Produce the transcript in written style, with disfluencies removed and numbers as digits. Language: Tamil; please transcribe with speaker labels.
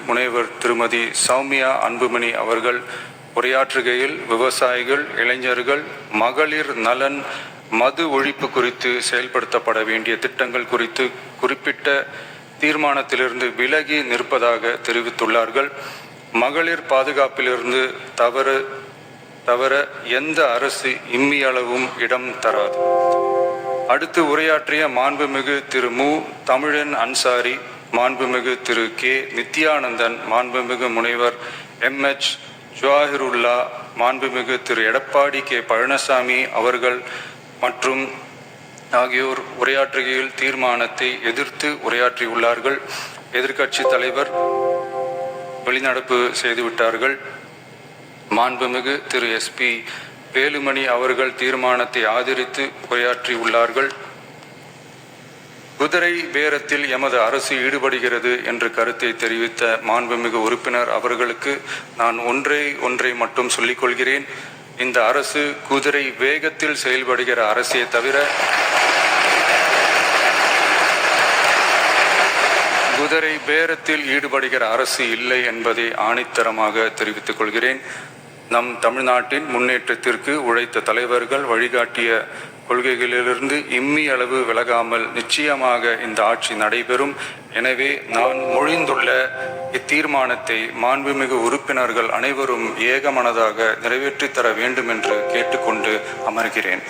Speaker 1: முனைவர் திருமதி சௌமியா அன்புமணி அவர்கள் உரையாற்றுகையில் விவசாயிகள், இளைஞர்கள், மகளிர் நலன், மது ஒழிப்பு குறித்து செயல்படுத்தப்பட வேண்டிய திட்டங்கள் குறித்து குறிப்பிட்ட தீர்மானத்திலிருந்து விலகி நிற்பதாக தெரிவித்துள்ளார்கள். மகளிர் பாதுகாப்பிலிருந்து தவற எந்த அரசு இம்மியளவும் இடம் தராது. அடுத்து உரையாற்றிய மாண்புமிகு திரு மு. தமிழன் அன்சாரி, மாண்புமிகு திரு கே. நித்யானந்தன், மாண்புமிகு முனைவர் எம்எச் ஜவாஹிருல்லா, மாண்புமிகு திரு எடப்பாடி கே. பழனிசாமி அவர்கள் மற்றும் ஆகியோர் உரையாற்றுகையில் தீர்மானத்தை எதிர்த்து உரையாற்றியுள்ளார்கள். எதிர்க்கட்சி தலைவர் வெளிநடப்பு செய்துவிட்டார்கள். மாண்புமிகு திரு எஸ்.பி. வேலுமணி அவர்கள் தீர்மானத்தை ஆதரித்து உரையாற்றியுள்ளார்கள். குதிரை பேரத்தில் எமது அரசு ஈடுபடுகிறது என்ற கருத்தை தெரிவித்த மாண்புமிகு உறுப்பினர் அவர்களுக்கு நான் ஒன்றை மட்டும் சொல்லிக் கொள்கிறேன். இந்த அரசு குதிரை வேகத்தில் செயல்படுகிற அரசே தவிர குதிரை பேரத்தில் ஈடுபடுகிற அரசு இல்லை என்பதை ஆணித்தரமாக தெரிவித்துக் கொள்கிறேன். நம் தமிழ்நாட்டின் முன்னேற்றத்திற்கு உழைத்த தலைவர்கள் வழிகாட்டிய கொள்கைகளிலிருந்து இம்மி அளவு விலகாமல் நிச்சயமாக இந்த ஆட்சி நடைபெறும். எனவே நான் மொழிந்துள்ள இத்தீர்மானத்தை மாண்புமிகு உறுப்பினர்கள் அனைவரும் ஏகமனதாக நிறைவேற்றித் தர வேண்டும் என்று கேட்டுக்கொண்டு அமர்கிறேன்.